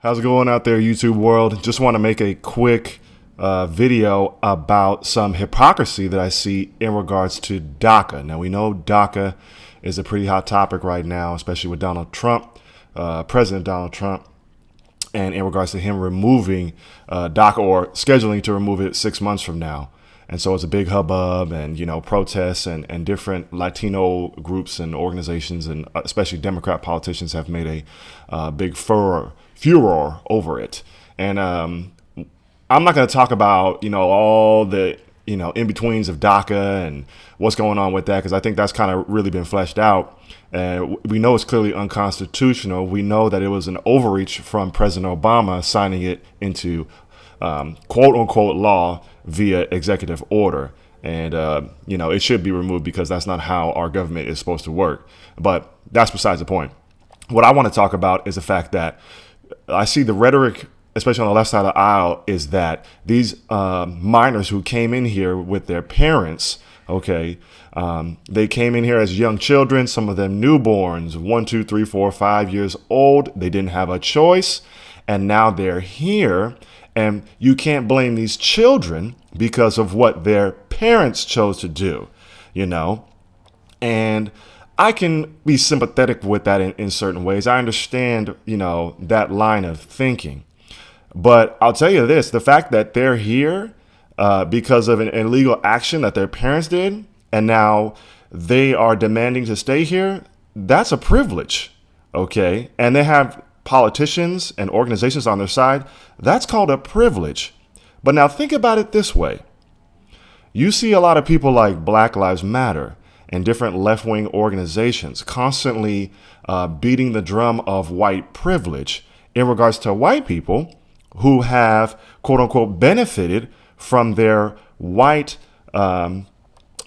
How's it going out there, YouTube world? Just want to make a quick video about some hypocrisy that I see in regards to DACA. Now, we know DACA is a pretty hot topic right now, especially with Donald Trump, President Donald Trump, and in regards to him removing DACA or scheduling to remove it 6 months from now. And so it's a big hubbub and, protests and different Latino groups and organizations and especially Democrat politicians have made a big furor over it. And I'm not going to talk about, all the, in-betweens of DACA and what's going on with that, because I think that's kind of really been fleshed out. And we know it's clearly unconstitutional. We know that it was an overreach from President Obama signing it into quote unquote law via executive order. And, it should be removed because that's not how our government is supposed to work. But that's besides the point. What I want to talk about is the fact that I see the rhetoric, especially on the left side of the aisle, is that these minors who came in here with their parents, they came in here as young children, some of them newborns, 1, 2, 3, 4, 5 years old. They didn't have a choice. And now they're here. And you can't blame these children because of what their parents chose to do, And I can be sympathetic with that in certain ways. I understand, that line of thinking. But I'll tell you this, the fact that they're here because of an illegal action that their parents did, and now they are demanding to stay here, that's a privilege, And they have politicians and organizations on their side. That's called a privilege. But now think about it this way. You see a lot of people like Black Lives Matter and different left-wing organizations constantly beating the drum of white privilege in regards to white people who have, quote unquote, benefited from their white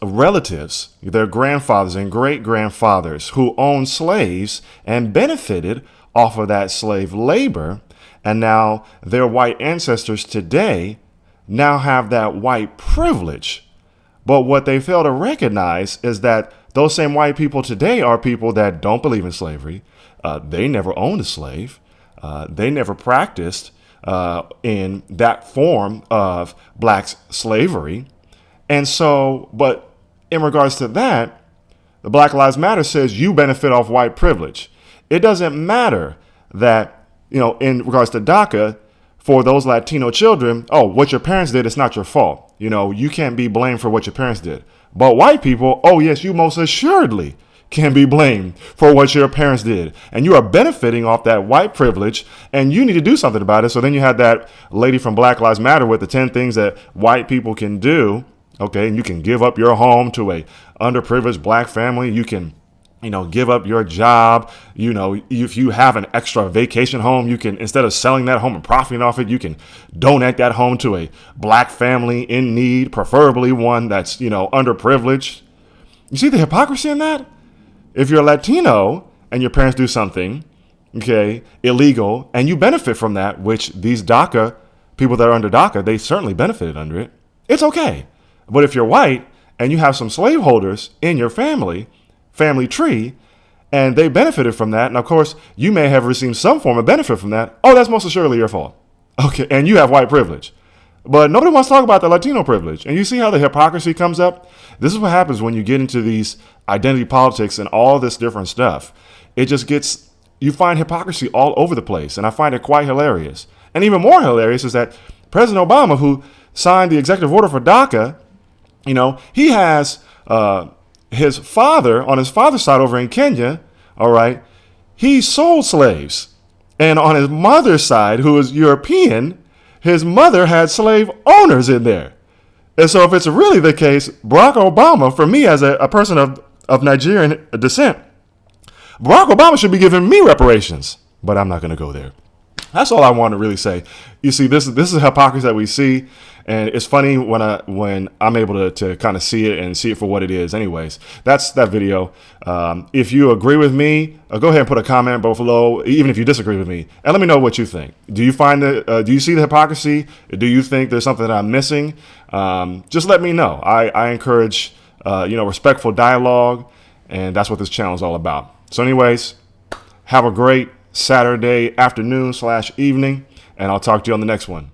relatives, their grandfathers and great grandfathers who owned slaves and benefited off of that slave labor. And now their white ancestors today now have that white privilege. But what they fail to recognize is that those same white people today are people that don't believe in slavery. They never owned a slave. They never practiced in that form of black slavery. And so, but in regards to that, the Black Lives Matter says you benefit off white privilege. It doesn't matter that, in regards to DACA, for those Latino children, what your parents did, it's not your fault. You can't be blamed for what your parents did. But white people, yes, you most assuredly can be blamed for what your parents did. And you are benefiting off that white privilege, and you need to do something about it. So then you had that lady from Black Lives Matter with the 10 things that white people can do. And you can give up your home to a underprivileged black family. You can give up your job. If you have an extra vacation home, you can, instead of selling that home and profiting off it, you can donate that home to a black family in need, preferably one that's, underprivileged. You see the hypocrisy in that? If you're Latino and your parents do something, illegal, and you benefit from that, which these DACA, people that are under DACA, they certainly benefited under it. It's okay. But if you're white and you have some slaveholders in your family tree, and they benefited from that, and of course, you may have received some form of benefit from that, that's most assuredly your fault. And you have white privilege. But nobody wants to talk about the Latino privilege. And you see how the hypocrisy comes up? This is what happens when you get into these identity politics and all this different stuff. It just gets, you find hypocrisy all over the place. And I find it quite hilarious. And even more hilarious is that President Obama, who signed the executive order for DACA, he has his father, on his father's side over in Kenya, he sold slaves. And on his mother's side, who is European, his mother had slave owners in there. And so if it's really the case, Barack Obama, for me as a person of Nigerian descent, Barack Obama should be giving me reparations. But I'm not going to go there. That's all I want to really say. You see, this is hypocrisy that we see. And it's funny when I'm able to kind of see it and see it for what it is. Anyways, that's that video. If you agree with me, go ahead and put a comment below, even if you disagree with me, and let me know what you think. Do you find do you see the hypocrisy? Do you think there's something that I'm missing? Just let me know. I encourage, respectful dialogue, and that's what this channel is all about. So anyways, have a great Saturday afternoon / evening. And I'll talk to you on the next one.